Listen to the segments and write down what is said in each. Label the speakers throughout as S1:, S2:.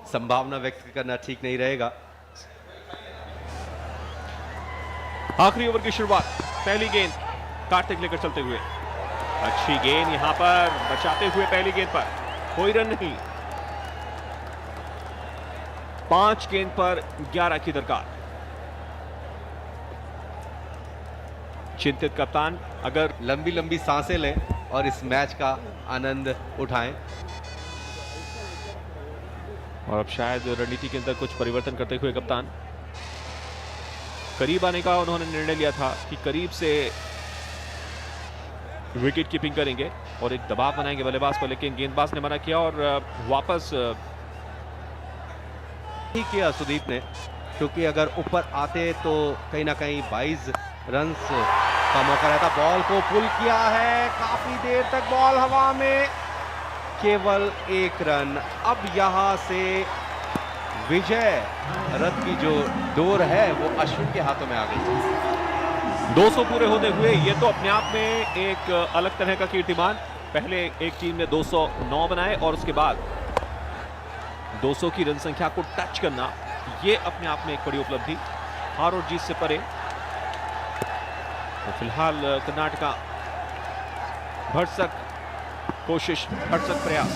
S1: संभावना व्यक्त करना ठीक नहीं रहेगा।
S2: आखिरी ओवर की शुरुआत, पहली गेंद कार्तिक लेकर चलते हुए, अच्छी गेंद यहां पर बचाते हुए पहली गेंद पर कोई रन नहीं। 5 गेंद पर 11 की दरकार। चिंतित कप्तान, अगर
S1: लंबी लंबी सांसें लें और इस मैच का आनंद उठाएं।
S2: और अब शायद रणनीति के अंदर कुछ परिवर्तन करते हुए कप्तान करीब आने का उन्होंने निर्णय लिया था कि करीब से विकेट कीपिंग करेंगे और एक दबाव बनाएंगे बल्लेबाज पर, लेकिन गेंदबाज ने मना किया और वापस
S1: ही किया सुदीप ने, क्योंकि अगर ऊपर आते तो कहीं ना कहीं 22 रन का मौका रहता। बॉल को पुल किया है, काफी देर तक बॉल हवा में, केवल 1 रन। अब यहां से विजय रथ की जो डोर है वो अश्विन के हाथों में आ गई।
S2: 200 पूरे होते हुए ये तो अपने आप में एक अलग तरह का कीर्तिमान। पहले एक टीम ने 209 बनाए और उसके बाद 200 की रन संख्या को टच करना, ये अपने आप में एक बड़ी उपलब्धि। हार और जीत से परे तो फिलहाल कर्नाटका भरसक कोशिश, भरसक प्रयास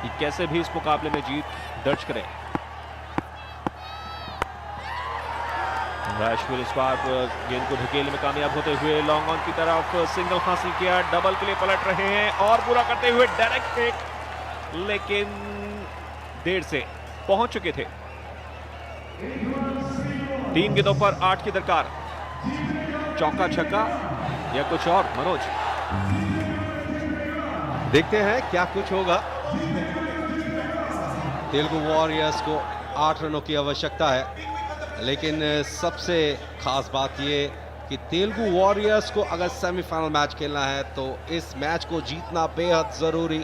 S2: कि कैसे भी इस मुकाबले में जीत दर्ज करें। अश्विन इस बार गेंद को ढकेलने में कामयाब होते हुए लॉन्ग ऑन की तरफ सिंगल हासिल किया, डबल के लिए पलट रहे हैं और पूरा करते हुए डायरेक्ट फेंक, लेकिन देर से पहुंच चुके थे। 3 गेंदों पर 8 की दरकार। चौका छक्का या कुछ और, मनोज?
S1: देखते हैं क्या कुछ होगा। तेलुगु वॉरियर्स को 8 रनों की आवश्यकता है, लेकिन सबसे खास बात यह कि तेलुगु वॉरियर्स को अगर सेमीफाइनल मैच खेलना है तो इस मैच को जीतना बेहद जरूरी।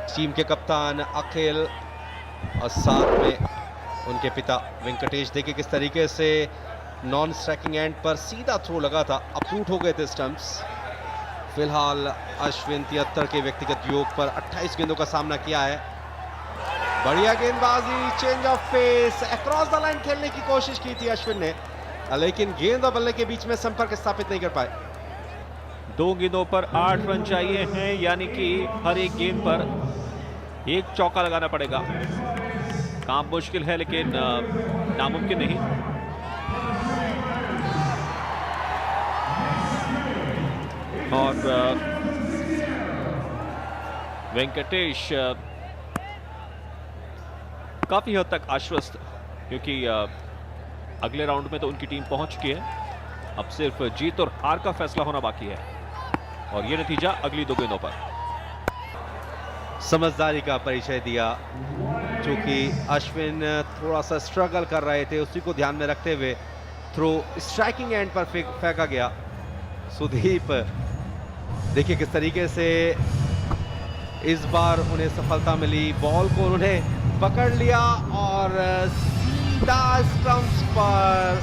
S1: टीम के कप्तान अखिल और साथ में उनके पिता वेंकटेश, देखिए किस तरीके से नॉन स्ट्राइकिंग एंड पर सीधा थ्रो लगा था, अप्रूट हो गए थे स्टंप्स। फिलहाल अश्विन 73 के व्यक्तिगत योग पर 28 गेंदों का सामना किया है। बढ़िया गेंदबाजी, change of pace, across the line खेलने की कोशिश की थी अश्विन ने, लेकिन गेंद और बल्ले के बीच में संपर्क स्थापित नहीं कर पाए।
S2: 2 गेंदों पर 8 रन चाहिए हैं, यानी कि हर एक गेंद पर एक चौका लगाना पड़ेगा। काम मुश्किल है लेकिन नामुमकिन नहीं। और वेंकटेश काफी हद तक आश्वस्त, क्योंकि अगले राउंड में तो उनकी टीम पहुंच चुकी है। अब सिर्फ जीत और हार का फैसला होना बाकी है और यह नतीजा अगली 2 गेंदों पर।
S1: समझदारी का परिचय दिया, क्योंकि अश्विन थोड़ा सा स्ट्रगल कर रहे थे, उसी को ध्यान में रखते हुए थ्रो स्ट्राइकिंग एंड पर फेंका गया। सुदीप देखिए किस तरीके से इस बार उन्हें सफलता मिली, बॉल को उन्होंने पकड़ लिया और सीधा स्टंप्स पर,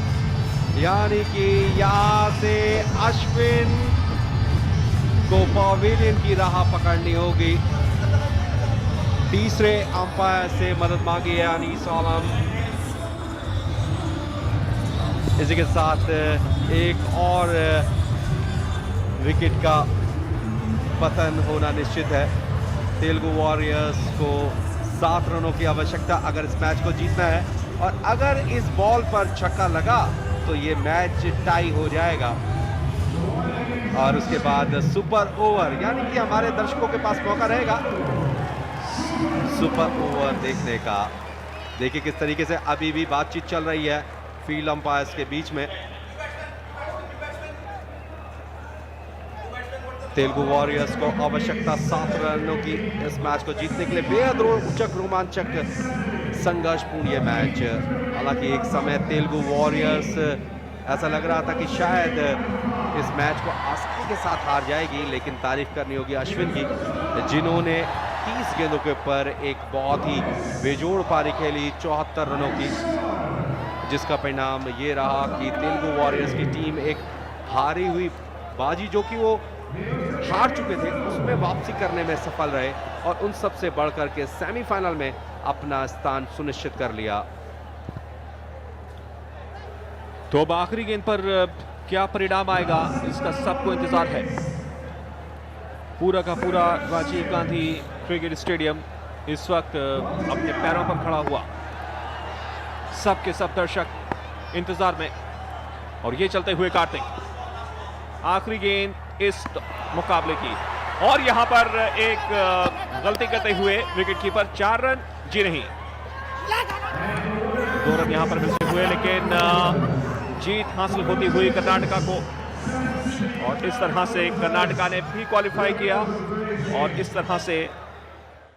S1: यानी कि यहां से अश्विन को पवेलियन की राह पकड़नी होगी। तीसरे अंपायर से मदद मांगी है अनीस आलम। इसी के साथ एक और विकेट का पतन होना निश्चित है। तेलुगु वॉरियर्स को 7 रनों की आवश्यकता अगर इस मैच को जीतना है, और अगर इस बॉल पर छक्का लगा तो ये मैच टाई हो जाएगा और उसके बाद सुपर ओवर, यानी कि हमारे दर्शकों के पास मौका रहेगा सुपर ओवर देखने का। देखिए किस तरीके से अभी भी बातचीत चल रही है फील्ड अंपायर्स के बीच में। तेलुगु वॉरियर्स को आवश्यकता 7 रनों की इस मैच को जीतने के लिए। बेहद रोमांचक संघर्षपूर्ण ये मैच। हालांकि एक समय तेलुगु वॉरियर्स ऐसा लग रहा था कि शायद इस मैच को आसानी के साथ हार जाएगी, लेकिन तारीफ करनी होगी अश्विन की, जिन्होंने 30 गेंदों के ऊपर एक बहुत ही बेजोड़ पारी खेली 74 रनों की, जिसका परिणाम ये रहा कि तेलुगु वॉरियर्स की टीम एक हारी हुई बाजी, जो कि वो हार चुके थे उसमें वापसी करने में सफल रहे और उन सब से बढ़कर के सेमीफाइनल में अपना स्थान सुनिश्चित कर लिया।
S2: तो अब आखिरी गेंद पर क्या परिणाम आएगा, इसका सबको इंतजार है। पूरा का पूरा राजीव गांधी क्रिकेट स्टेडियम इस वक्त अपने पैरों पर खड़ा हुआ, सबके सब दर्शक इंतजार में। और ये चलते हुए कार्तिक, आखिरी गेंद इस मुकाबले की, और यहां पर एक गलती करते हुए विकेटकीपर 4 रन जी नहीं, 2 रन यहां पर मिलते हुए, लेकिन जीत हासिल होती हुई कर्नाटका को। और इस तरह से कर्नाटका ने भी क्वालिफाई किया और इस तरह से